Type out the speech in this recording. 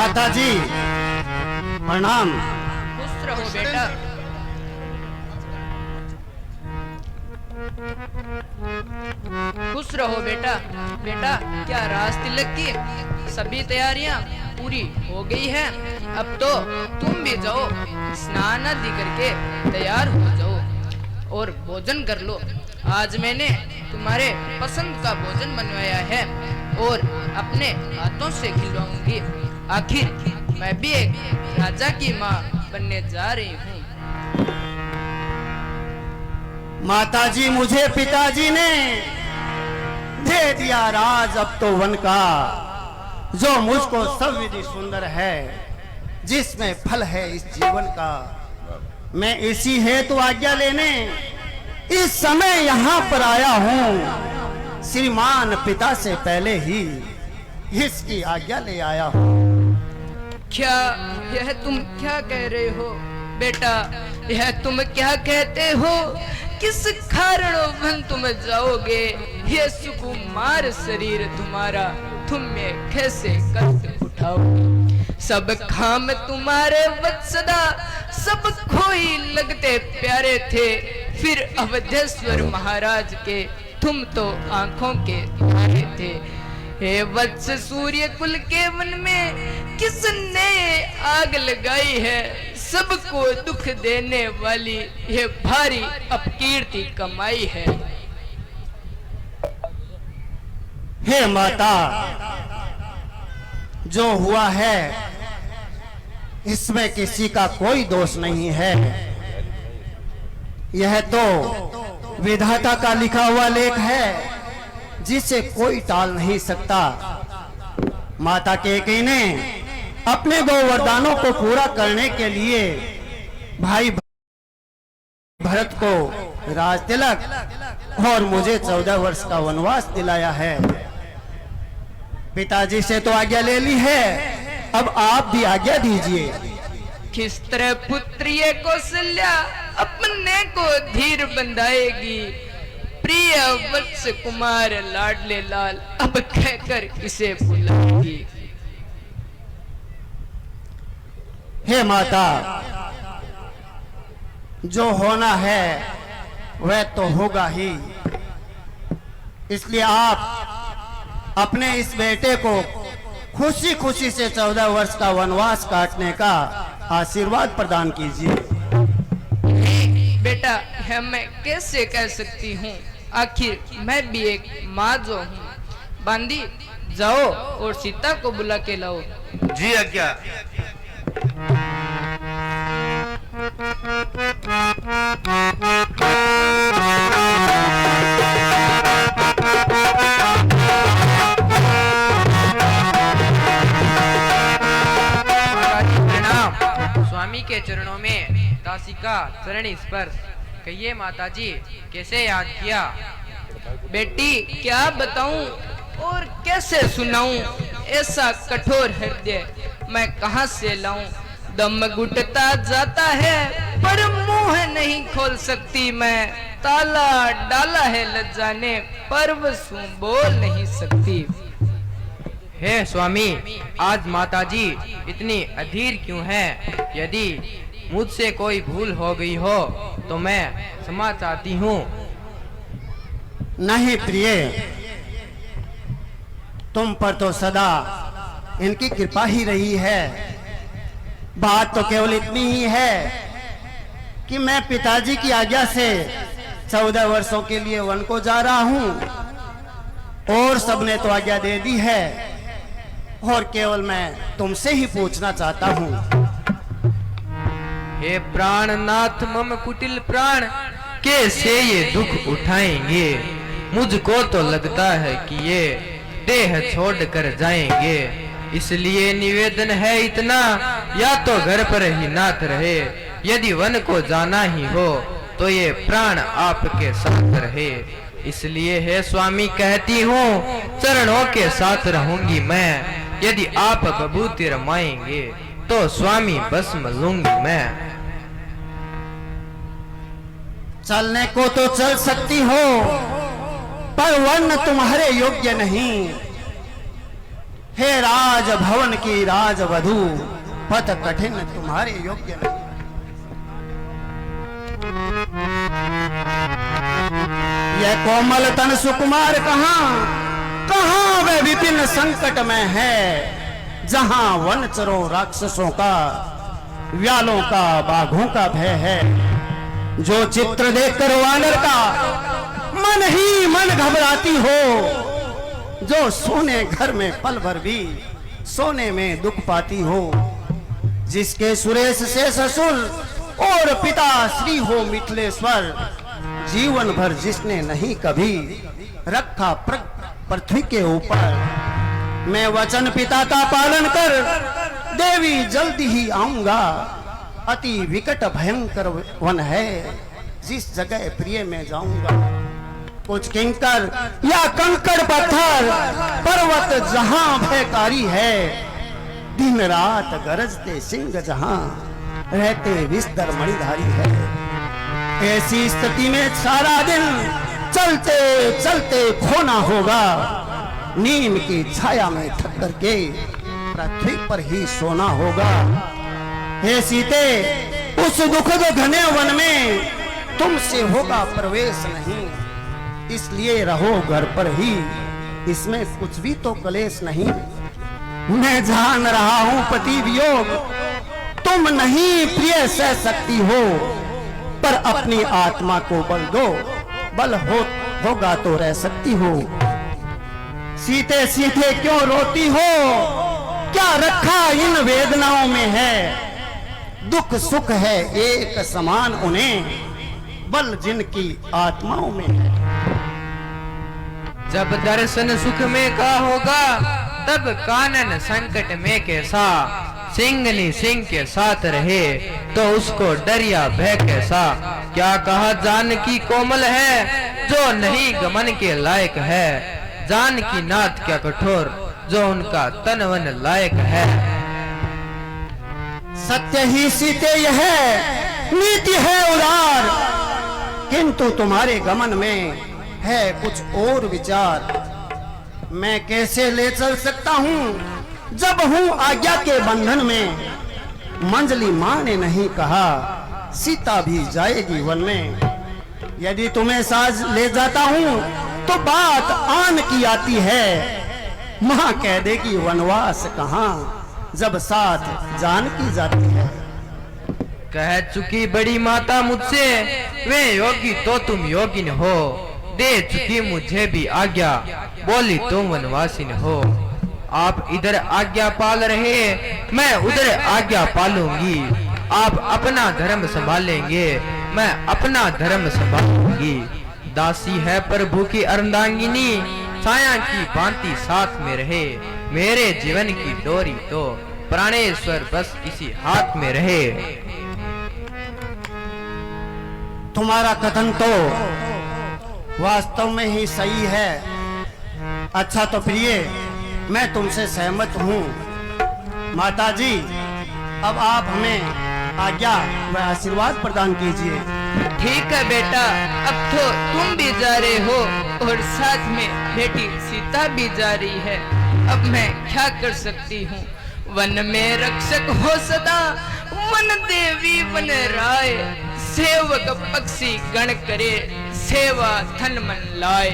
माता जी प्रणाम। खुश रहो बेटा। खुश रहो बेटा। बेटा क्या राज तिलक की सभी तैयारियां पूरी हो गई है। अब तो तुम भी जाओ, स्नान आदि करके तैयार हो जाओ और भोजन कर लो। आज मैंने तुम्हारे पसंद का भोजन बनवाया है और अपने हाथों से खिलवाऊंगी। आखिर मैं भी एक राजा की माँ बनने जा रही हूँ। माताजी मुझे पिताजी ने दे दिया राज अब तो वन का, जो मुझको सब विधि सुंदर है, जिसमें फल है इस जीवन का। मैं इसी हेतु आज्ञा लेने इस समय यहाँ पर आया हूँ। श्रीमान पिता से पहले ही इसकी आज्ञा ले आया हूँ। क्या यह तुम क्या कह रहे हो बेटा? यह तुम क्या कहते हो? किस कारणों तुम जाओगे? यह सुकुमार शरीर तुम्हारा तुम में कैसे कष्ट उठाओगे? सब काम तुम्हारे वत्सदा सब खोई लगते प्यारे थे, फिर अवधेश्वर महाराज के तुम तो आंखों के तारे थे। हे वत्स सूर्य कुल के वन में किसने आग लगाई है? सबको दुख देने वाली ये भारी अपकीर्ति कमाई है। हे माता, जो हुआ है इसमें किसी का कोई दोष नहीं है। यह तो विधाता का लिखा हुआ लेख है, जिसे कोई टाल नहीं सकता। माता कैकेयी ने अपने दो वरदानों को पूरा करने के लिए भाई भरत को राज तिलक और मुझे 14 वर्ष का वनवास दिलाया है। पिताजी से तो आज्ञा ले ली है, अब आप भी आज्ञा दीजिए। किस तरह पुत्री कौशल्या अपने को धीर बंधाएगी? प्रिय वत्स कुमार लाडले लाल अब कहकर इसे बुलाएगी। हे माता, जो होना है वह तो होगा ही, इसलिए आप अपने इस बेटे को खुशी खुशी से 14 वर्ष का वनवास काटने का आशीर्वाद प्रदान कीजिए। बेटा यह मैं कैसे कह सकती हूँ? आखिर मैं भी एक माँ जो हूँ। बांदी जाओ और सीता को बुला के लाओ। जी आज्ञा। स्वामी के चरणों में दासी का चरण स्पर्श। कहिए माताजी, कैसे याद किया? बेटी क्या बताऊं और कैसे सुनाऊं? ऐसा कठोर हृदय मैं कहां से लाऊं? दम घुटता जाता है पर मुंह नहीं खोल सकती मैं। ताला डाला है लज्जा ने पर वसू बोल नहीं सकती। हे स्वामी, आज माताजी इतनी अधीर क्यों है? यदि मुझसे कोई भूल हो गई हो तो मैं क्षमा चाहती हूँ। नहीं प्रिय, तुम पर तो सदा इनकी कृपा ही रही है। बात तो केवल इतनी ही है कि मैं पिताजी की आज्ञा से 14 वर्षों के लिए वन को जा रहा हूँ और सबने तो आज्ञा दे दी है, और केवल मैं तुमसे ही पूछना चाहता हूँ। हे प्राणनाथ मम कुटिल प्राण, कैसे ये दुख उठाएंगे? मुझको तो लगता है कि ये देह छोड़ कर जाएंगे। इसलिए निवेदन है इतना, या तो घर पर ही नाथ रहे, यदि वन को जाना ही हो तो ये प्राण आपके साथ रहे। इसलिए है स्वामी कहती हूँ, चरणों के साथ रहूंगी मैं। यदि आप बबूती रमाएंगे तो स्वामी भस्म लूंगी मैं। चलने को तो चल सकती हो, पर वन तुम्हारे योग्य नहीं। हे राज भवन की राजवधू, पथ कठिन तुम्हारे योग्य नहीं। यह कोमल तन सुकुमार कहां वे विपिन संकट में है, जहां वनचरों राक्षसों का, व्यालों का, बाघों का भय है। जो चित्र देखकर वानर का मन ही मन घबराती हो, जो सोने घर में पल भर भी सोने में दुख पाती हो, जिसके सुरेश से ससुर और पिता श्री हो मिथिलेश्वर, जीवन भर जिसने नहीं कभी रखा पृथ्वी के ऊपर। मैं वचन पिता का पालन कर देवी जल्दी ही आऊंगा। अति विकट भयंकर वन है, जिस जगह प्रिय में जाऊंगा। कुछ किंकर या कंकड़ पत्थर पर्वत जहां भयकारी है, दिन रात गरजते सिंह जहां रहते विस्तर मणिधारी है। ऐसी स्थिति में सारा दिन चलते चलते खोना होगा, नीम की छाया में थक करके पृथ्वी पर ही सोना होगा। हे सीते, उस दुखद घने वन में तुमसे होगा प्रवेश नहीं, इसलिए रहो घर पर ही, इसमें कुछ भी तो कलेश नहीं। मैं जान रहा हूं पति वियोग तुम नहीं प्रिय सह सकती हो, पर अपनी आत्मा को बल दो, बल होगा तो रह सकती हो। सीते सीते क्यों रोती हो, क्या रखा इन वेदनाओं में है। दुख सुख है एक समान उन्हें, बल जिनकी आत्माओं में है। जब दर्शन सुख में का होगा, तब कानन संकट में कैसा। सिंगनी सिंह के साथ रहे तो उसको डरिया भय कैसा। क्या कहा जानकी कोमल है, जो नहीं गमन के लायक है। जानकी नाथ क्या कठोर, जो उनका तन वन लायक है। सत्य ही सीते यह नीति है उदार, किंतु तुम्हारे गमन में है कुछ और विचार। मैं कैसे ले चल सकता हूं जब हूं आज्ञा के बंधन में। मंजली मां ने नहीं कहा सीता भी जाएगी वन में। यदि तुम्हें साथ ले जाता हूं तो बात आन की आती है। मां कह देगी वनवास कहां, जब साथ जान की जाती है। कह चुकी बड़ी माता मुझसे, वे योगी तो तुम योगिन हो। दे चुकी मुझे भी आज्ञा, बोली तुम वनवासिन हो। आप इधर आज्ञा पाल रहे, मैं उधर आज्ञा पालूंगी। आप अपना धर्म संभालेंगे, मैं अपना धर्म संभालूंगी। दासी है प्रभु की अर्धांगिनी, छाया की भांति साथ में रहे। मेरे जीवन की डोरी तो प्राणेश्वर बस इसी हाथ में रहे। तुम्हारा कथन तो वास्तव में ही सही है। अच्छा तो प्रिय, मैं तुमसे सहमत हूँ। माताजी, अब आप हमें आज्ञा व आशीर्वाद प्रदान कीजिए। ठीक है बेटा, अब तो तुम भी जा रहे हो और साथ में बेटी सीता भी जा रही है। अब मैं क्या कर सकती हूँ। वन में रक्षक हो सदा, वन देवी वन राय। सेवक पक्षी गण करे, सेवा धन मन लाए।